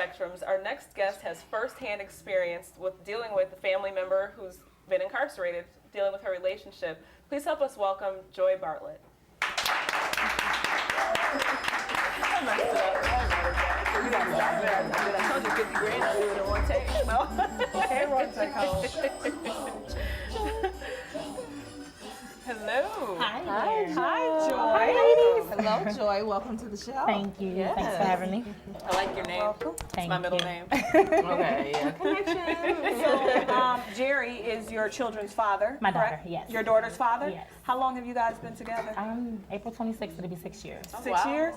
spectrums, our next guest has firsthand experience with dealing with a family member who's been incarcerated, dealing with her relationship. Please help us welcome Joy Bartlett. I told you 50 grand, I'll do it in one take. No. Hello. Hi, Joy. Hi, ladies. Hello, Joy. Welcome to the show. Thank you. Yes. Thanks for having me. I like your name. It's my middle name. Okay, yeah. Connection. So, Jerry is your children's father, My daughter, correct? yes. Your daughter's father? Yes. How long have you guys been together? April 26th, it'll be 6 years. 6 years?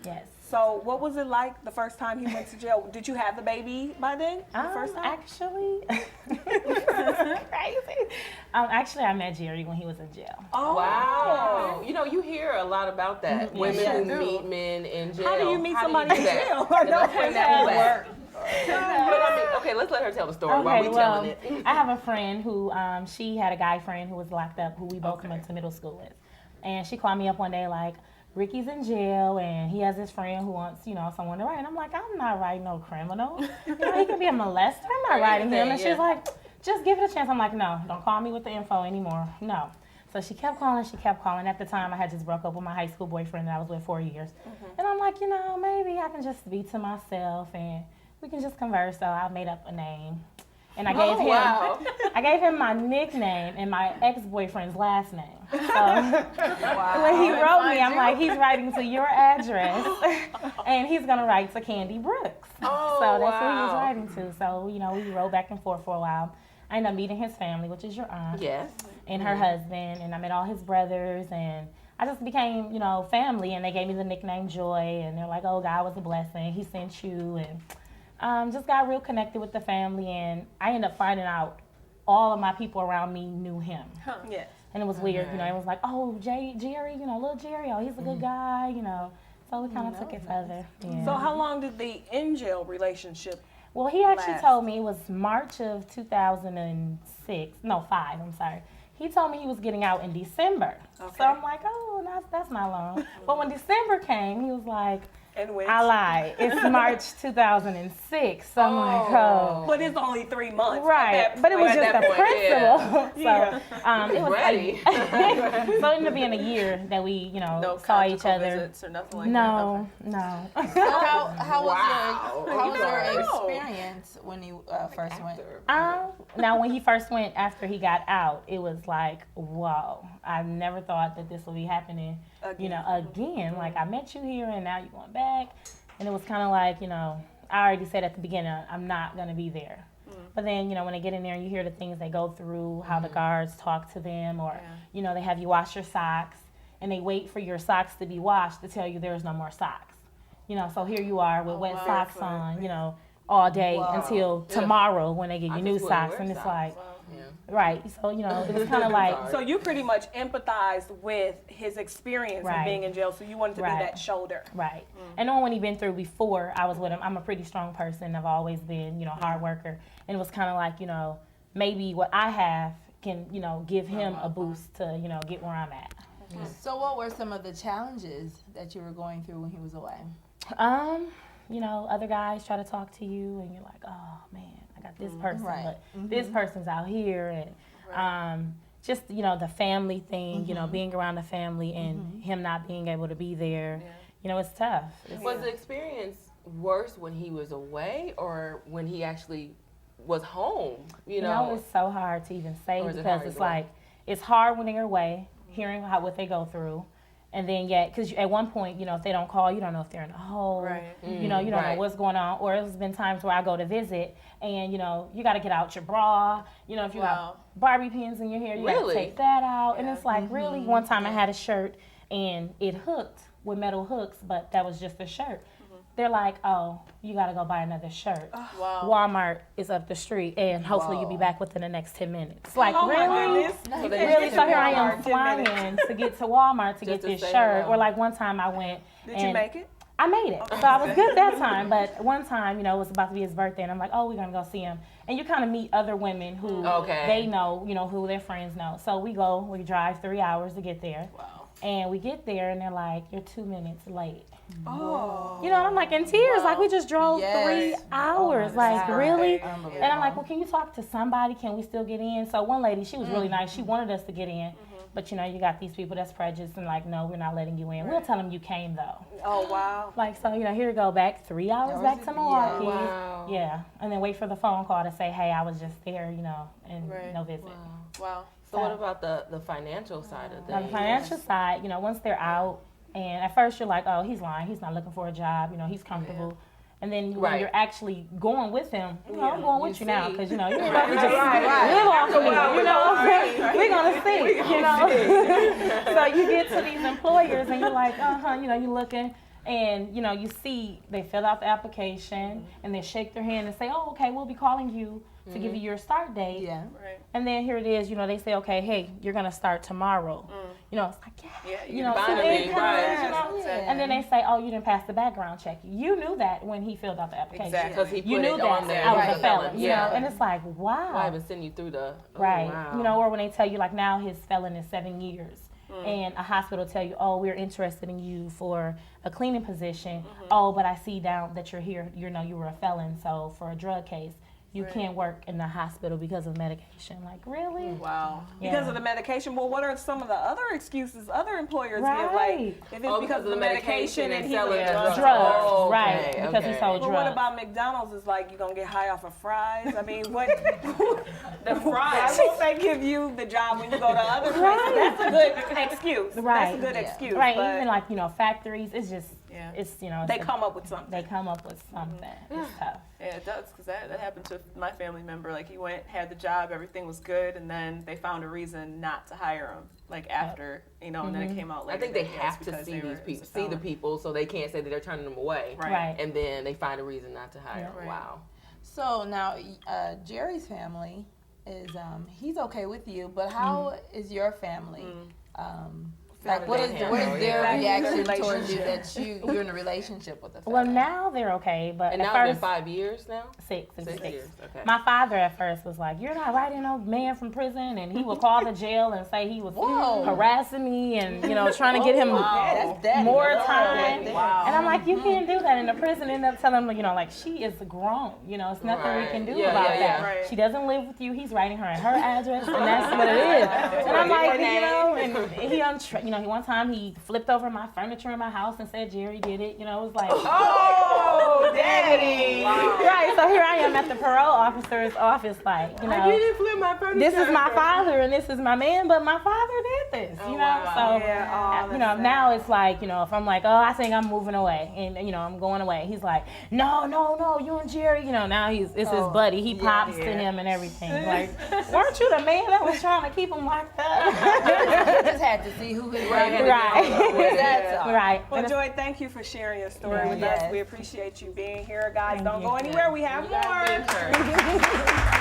Yes. So, what was it like the first time he went to jail? Did you have the baby by then? The first time? Actually, crazy. Actually, I met Jerry when he was in jail. Oh, Wow. You know, you hear a lot about that. Mhm. Women Yeah, who do. meet men in jail. How do you meet How do somebody do in that? jail? And let's bring that back. Yeah. But I mean, okay, let's let her tell the story while we telling it. I have a friend who, she had a guy friend who was locked up, who we both went to middle school with. And she called me up one day like, Ricky's in jail and he has his friend who wants, someone to write. And I'm like, I'm not writing no criminal. He could be a molester. I'm not writing him. And she's like, just give it a chance. I'm like, no, don't call me with the info anymore. No. So she kept calling. At the time, I had just broke up with my high school boyfriend that I was with 4 years. And I'm like, maybe I can just be to myself and we can just converse. So I made up a name. And I gave him my nickname and my ex-boyfriend's last name. So when he wrote me, I'm like, he's writing to your address and he's gonna write to Candy Brooks. Oh, So that's who he was writing to. So, we wrote back and forth for a while. I ended up meeting his family, which is your aunt. Yes. And her husband, and I met all his brothers, and I just became, family, and they gave me the nickname Joy, and they're like, oh, God was a blessing, he sent you, and just got real connected with the family, and I ended up finding out all of my people around me knew him. Yes. And it was weird, it was like, oh, Jerry, little Jerry, oh, he's a good guy, so we kind of took it further. Yeah. So, how long did the in-jail relationship Well, he actually last? told me it was March of 5, I'm sorry. He told me he was getting out in December. Okay. So I'm like, oh, that's not long. But when December came, he was like, and which? I lied. It's March 2006. So I'm like, oh. But it's only 3 months. Right, but it was at just that a point, principle. Yeah. So it was Ready. so it ended up being a year that we, No saw each conjugal other. visits or nothing like No. How Wow. was your No. experience when you first went? Now, when he first went after he got out, it was like, whoa, I never thought that this would be happening, again. Like, I met you here and now you're going back. And it was kind of like, I already said at the beginning, I'm not going to be there. But then, when they get in there and you hear the things they go through, how the guards talk to them, or, they have you wash your socks and they wait for your socks to be washed to tell you there's no more socks. So here you are with wet socks on, all day until tomorrow when they give you new socks. And it's like, right. So, it was kind of like. So you pretty much empathized with his experience of being in jail, so you wanted to be that shoulder. Right. And knowing what he'd been through before I was with him, I'm a pretty strong person. I've always been, hard worker. And it was kind of like, maybe what I have can, give him a boost to, get where I'm at. So what were some of the challenges that you were going through when he was away? Other guys try to talk to you and you're like, oh man, I got this person, Right. but this person's out here, and just, the family thing, being around the family and him not being able to be there, it's tough. Was the experience worse when he was away or when he actually was home? It's so hard to even say Or is it because hard it's as well? like, it's hard when they're away, hearing what they go through. And then, because at one point, if they don't call, you don't know if they're in a hole. Right. You don't know what's going on. Or there's been times where I go to visit and, you got to get out your bra. If you got Barbie pins in your hair, you got to take that out. And it's like, really? One time I had a shirt and it hooked with metal hooks, but that was just a shirt. They're like, oh, you got to go buy another shirt. Wow. Walmart is up the street, and hopefully you'll be back within the next 10 minutes. Like, Oh my really? goodness. Really? So here I am Walmart, 10 flying minutes. to get to Walmart to get to this say shirt. hello. Or like one time I went. Did you make it? I made it. So I was good that time. But one time, it was about to be his birthday, and I'm like, oh, we're going to go see him. And you kind of meet other women who they know, who their friends know. So we drive 3 hours to get there. Wow. And we get there and they're like, you're 2 minutes late. Oh. You know, and I'm like in tears, like we just drove 3 hours, Oh, like God. really? Unbelievable. And I'm like, well, can you talk to somebody? Can we still get in? So one lady, she was really nice. She wanted us to get in. But you know, you got these people that's prejudiced and like, no, we're not letting you in. We'll tell them you came though. Oh, wow. Like, so, you know, here we go back 3 hours back to Milwaukee. Wow. Yeah. And then wait for the phone call to say, hey, I was just there, you know, and no visit. Wow. So what about the financial side of On the things? financial side, you know, once they're out, and at first you're like, oh, he's lying. He's not looking for a job. You know, he's comfortable. And then when you're actually going with him, you know, I'm going with you now because, you know, you ain't about to just live off of me, you know. We're going to see, you know. So you get to these employers and you're like, you know, you're looking. And, you know, you see they fill out the application and they shake their hand and say, oh, okay, we'll be calling you to give you your start date. Yeah. Right. And then here it is, you know, they say, okay, hey, you're going to start tomorrow. You know, it's like, Yeah, you know, finally, you right. know? Yeah. And then they say, oh, you didn't pass the background check. You knew that when he filled out the application. Exactly. Because he You put knew it on that there. I was as a felon, you Yeah. know, and it's like, Why wow. even send you through the Right. wow. You know, or when they tell you, like, now his felon is 7 years. And a hospital tell you, oh, we're interested in you for a cleaning position. Oh, but I see down that you're here, you know, you were a felon, so for a drug case, you can't work in the hospital because of medication. Like, really? Wow. Because of the medication. Well, what are some of the other excuses other employers give? Like, Right. if it's because of the medication and he was selling Drugs, Oh, right, okay, because he okay. sold But drugs. what about McDonald's? Is like, you're going to get high off of fries? I mean, what? The Why fries. won't they give you the job when you go to other places? That's a good excuse. Right. That's a good excuse. Right, but even like, you know, factories, it's just, Yeah. it's, you know, they it's come up with something. they come up with something. It's tough. Yeah, it does, because that happened to my family member. Like, he went, had the job, everything was good, and then they found a reason not to hire him. Like, after, you know, and then it came out later. I think they that, yes, have to because see they these were- people, was a see the felon. people, so they can't say that they're turning them away. Right. Right. And then they find a reason not to hire them. Right. Wow. So now, Jerry's family is he's okay with you, but how is your family? Like, what is they what handle is it? their Yeah. reaction towards you Relationship. that you're in a relationship with a Well, felon? now they're okay, but And at now it's been first, 5 years now? 6 and 6 6. years. Okay. My father at first was like, you're not writing no man from prison, and he would call the jail and say he was Whoa. harassing me and, you know, trying to get him That's daddy. more That's time. daddy. And I'm like, you can't do that. And the prison ended up telling him, you know, like, she is grown. You know, it's nothing we can do Yeah, about yeah, that. yeah. Right. She doesn't live with you. He's writing her at her address, and that's what it is. And I'm like, you know, and he, you know, one time he flipped over my furniture in my house and said Jerry did it. You know, it was like, Oh, daddy! right. So here I am at the parole officer's office, like, you You know, didn't flip my furniture. this is my father and this is my man, but my father did this, you know. wow. So, Yeah, you know, now it's like, you know, if I'm like, oh, I think I'm moving away, and you know, I'm going away. He's like, no, you and Jerry, you know. Now it's his buddy. He pops to him and everything. Like, weren't you the man that was trying to keep him locked up? Just had to see who his Right. That's all. Right. Well, And Joy, thank you for sharing your story Yeah. with Yes. us. We appreciate you being here, guys. Thank Don't you. go anywhere. We have You guys more. been hurt.